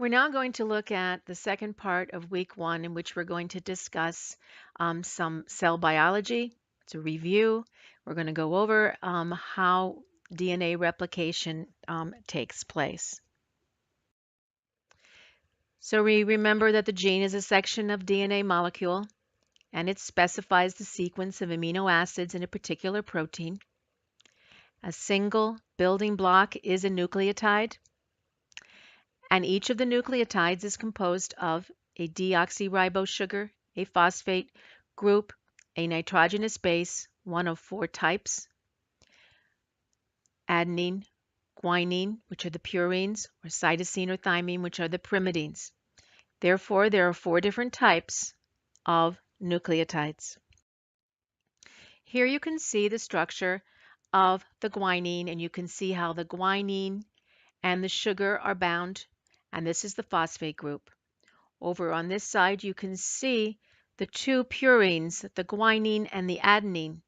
We're now going to look at the second part of week 1 in which we're going to discuss some cell biology. It's a review. We're going to go over how DNA replication takes place. So we remember that the gene is a section of DNA molecule and it specifies the sequence of amino acids in a particular protein. A single building block is a nucleotide. And each of the nucleotides is composed of a deoxyribose sugar, a phosphate group, a nitrogenous base, one of 4 types, adenine, guanine, which are the purines, or cytosine or thymine, which are the pyrimidines. Therefore, there are 4 different types of nucleotides. Here you can see the structure of the guanine, and you can see how the guanine and the sugar are bound, and this is the phosphate group. Over on this side, you can see the 2 purines, the guanine and the adenine.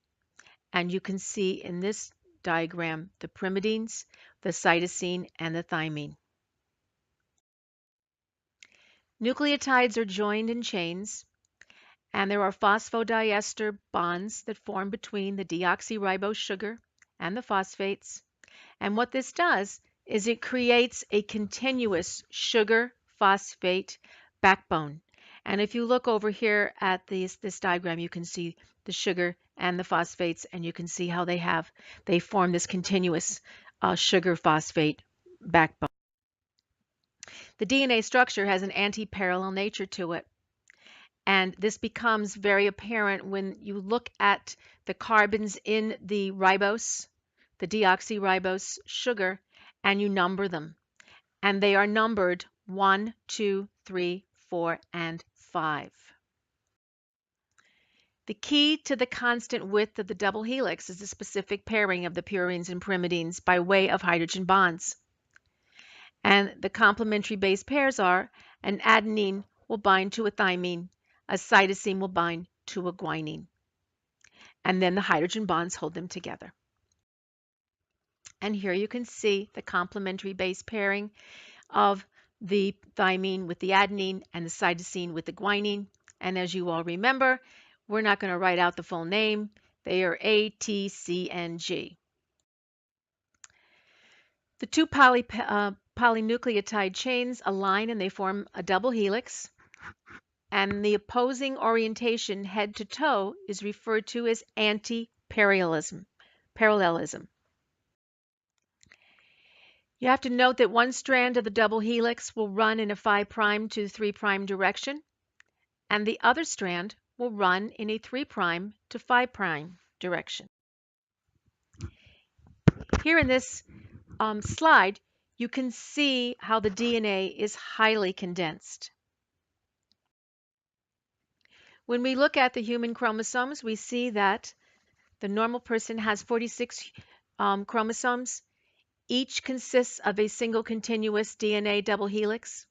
And you can see in this diagram the pyrimidines, the cytosine, and the thymine. Nucleotides are joined in chains, and there are phosphodiester bonds that form between the deoxyribose sugar and the phosphates. And what this does is it creates a continuous sugar-phosphate backbone. And if you look over here at this diagram, you can see the sugar and the phosphates, and you can see how they form this continuous sugar-phosphate backbone. The DNA structure has an anti-parallel nature to it. And this becomes very apparent when you look at the carbons in the ribose, the deoxyribose sugar, and you number them. And they are numbered 1, 2, 3, 4, and 5. The key to the constant width of the double helix is the specific pairing of the purines and pyrimidines by way of hydrogen bonds. And the complementary base pairs are an adenine will bind to a thymine, a cytosine will bind to a guanine. And then the hydrogen bonds hold them together. And here you can see the complementary base pairing of the thymine with the adenine and the cytosine with the guanine. And as you all remember, we're not going to write out the full name. They are A, T, C, and G. The 2 polynucleotide chains align and they form a double helix. And the opposing orientation head to toe is referred to as anti-parallelism. You have to note that one strand of the double helix will run in a 5' to 3' direction, and the other strand will run in a 3' to 5' direction. Here in this slide, you can see how the DNA is highly condensed. When we look at the human chromosomes, we see that the normal person has 46 chromosomes. Each consists of a single continuous DNA double helix.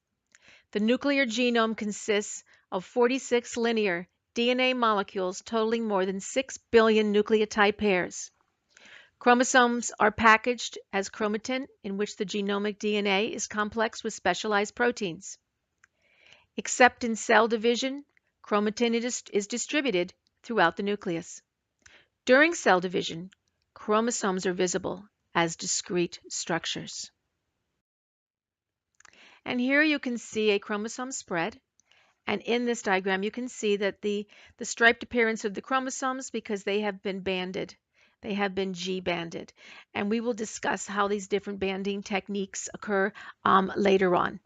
The nuclear genome consists of 46 linear DNA molecules totaling more than 6 billion nucleotide pairs. Chromosomes are packaged as chromatin, in which the genomic DNA is complex with specialized proteins. Except in cell division, chromatin is distributed throughout the nucleus. During cell division, chromosomes are visible as discrete structures. And here you can see a chromosome spread. And in this diagram, you can see that the striped appearance of the chromosomes because they have been banded. They have been G-banded. And we will discuss how these different banding techniques occur later on.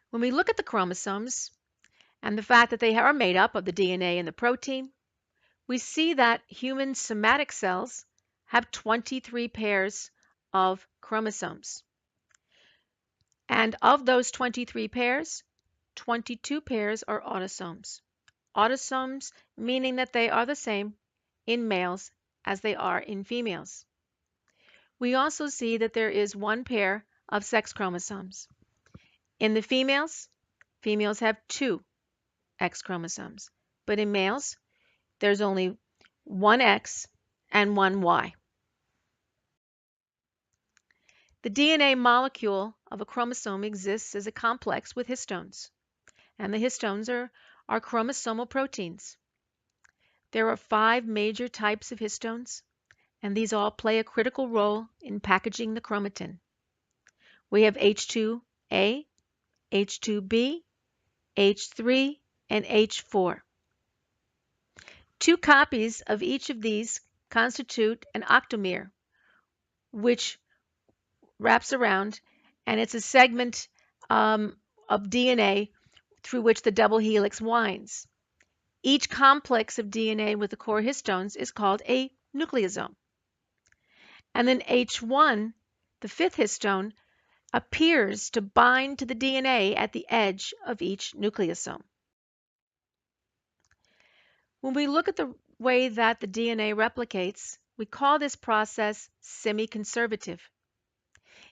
When we look at the chromosomes and the fact that they are made up of the DNA and the protein, we see that human somatic cells have 23 pairs of chromosomes. And of those 23 pairs, 22 pairs are autosomes. Autosomes meaning that they are the same in males as they are in females. We also see that there is 1 pair of sex chromosomes. In the females, females have 2 X chromosomes, but in males, there's only 1 X and 1 Y. The DNA molecule of a chromosome exists as a complex with histones, and the histones are chromosomal proteins. There are 5 major types of histones, and these all play a critical role in packaging the chromatin. We have H2A, H2B, H3, and H4. 2 copies of each of these constitute an octamer, which wraps around, and it's a segment of DNA through which the double helix winds. Each complex of DNA with the core histones is called a nucleosome. And then H1, the 5th histone, appears to bind to the DNA at the edge of each nucleosome. When we look at the way that the DNA replicates, we call this process semi-conservative.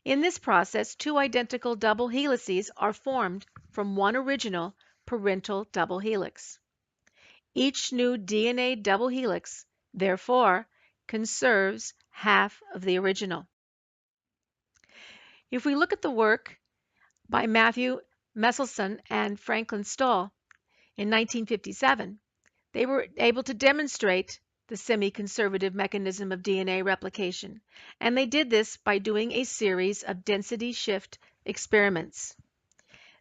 In this process, 2 identical double helices are formed from one original parental double helix. Each new DNA double helix, therefore, conserves half of the original. If we look at the work by Matthew Meselson and Franklin Stahl in 1957, they were able to demonstrate the semi-conservative mechanism of DNA replication, and they did this by doing a series of density shift experiments.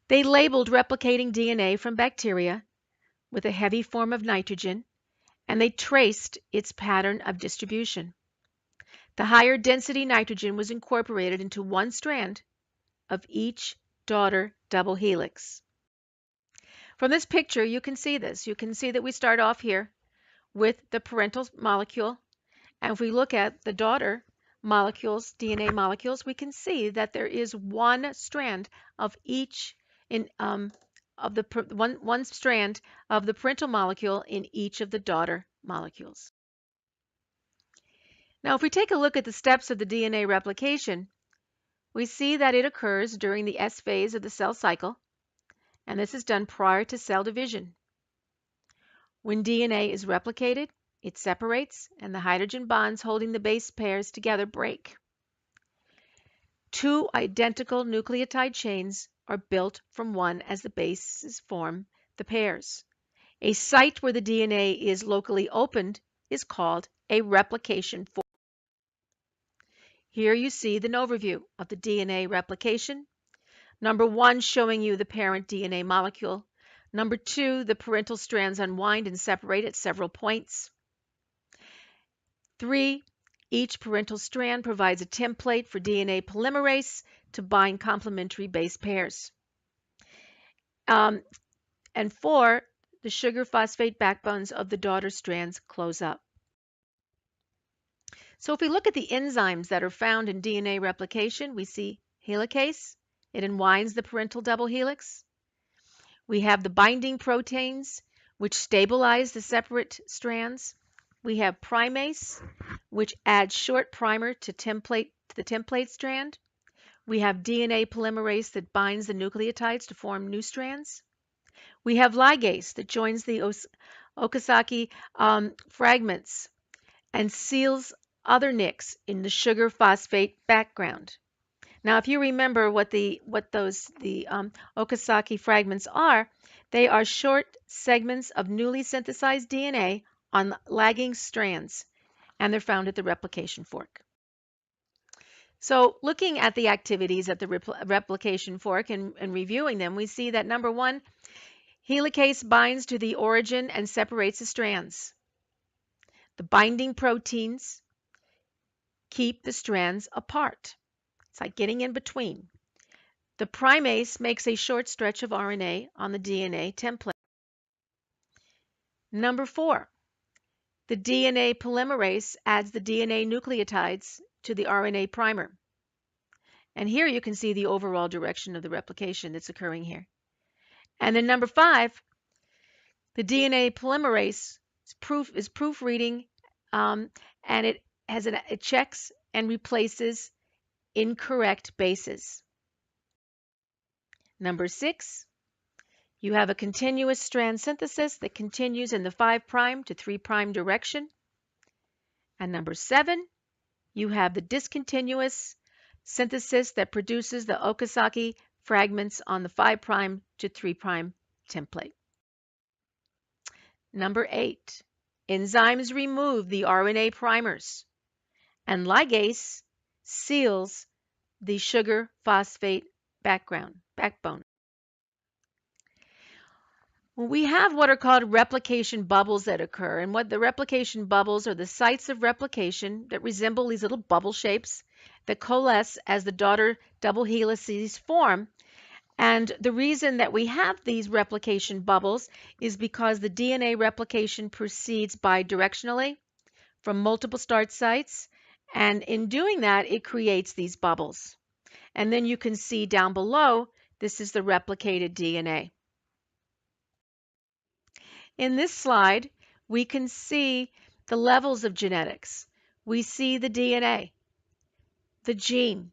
They labeled replicating DNA from bacteria with a heavy form of nitrogen, and they traced its pattern of distribution. The higher density nitrogen was incorporated into one strand of each daughter double helix. From this picture, you can see this. You can see that we start off here with the parental molecule, and if we look at the daughter molecules, DNA molecules, we can see that there is one strand of each one strand of the parental molecule in each of the daughter molecules. Now, if we take a look at the steps of the DNA replication, we see that it occurs during the S phase of the cell cycle, and this is done prior to cell division. When DNA is replicated, it separates, and the hydrogen bonds holding the base pairs together break. 2 identical nucleotide chains are built from one as the bases form the pairs. A site where the DNA is locally opened is called a replication fork. Here you see an overview of the DNA replication. Number 1 showing you the parent DNA molecule. Number 2, the parental strands unwind and separate at several points. 3, each parental strand provides a template for DNA polymerase to bind complementary base pairs. And 4, the sugar phosphate backbones of the daughter strands close up. So if we look at the enzymes that are found in DNA replication, we see helicase. It unwinds the parental double helix. We have the binding proteins, which stabilize the separate strands. We have primase, which adds short primer to the template strand. We have DNA polymerase that binds the nucleotides to form new strands. We have ligase that joins the Okazaki fragments and seals other nicks in the sugar phosphate background. Now, if you remember what the Okazaki fragments are, they are short segments of newly synthesized DNA on lagging strands, and they're found at the replication fork. So looking at the activities at the replication fork and reviewing them, we see that number 1, helicase binds to the origin and separates the strands. The binding proteins keep the strands apart. It's like getting in between. The primase makes a short stretch of RNA on the DNA template. Number 4, the DNA polymerase adds the DNA nucleotides to the RNA primer. And here you can see the overall direction of the replication that's occurring here. And then number 5, the DNA polymerase is proofreading, and it checks and replaces incorrect bases. Number 6, you have a continuous strand synthesis that continues in the 5' to 3' direction. And number 7, you have the discontinuous synthesis that produces the Okazaki fragments on the 5' to 3' template. Number 8, enzymes remove the RNA primers, and ligase seals the sugar phosphate backbone. Well, we have what are called replication bubbles that occur, and what the replication bubbles are the sites of replication that resemble these little bubble shapes that coalesce as the daughter double helices form. And the reason that we have these replication bubbles is because the DNA replication proceeds bidirectionally from multiple start sites, and in doing that, it creates these bubbles. And then you can see down below, this is the replicated DNA. In this slide, we can see the levels of genetics. We see the DNA, the gene.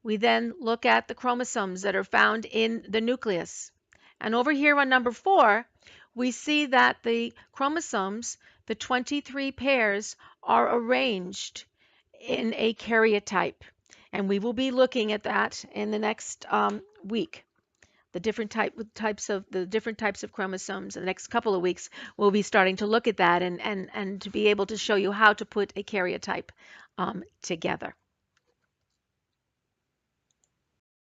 We then look at the chromosomes that are found in the nucleus. And over here on number 4, we see that the chromosomes, the 23 pairs, are arranged in a karyotype. And we will be looking at that in the next week. The different types of chromosomes. In the next couple of weeks, we'll be starting to look at that and to be able to show you how to put a karyotype together.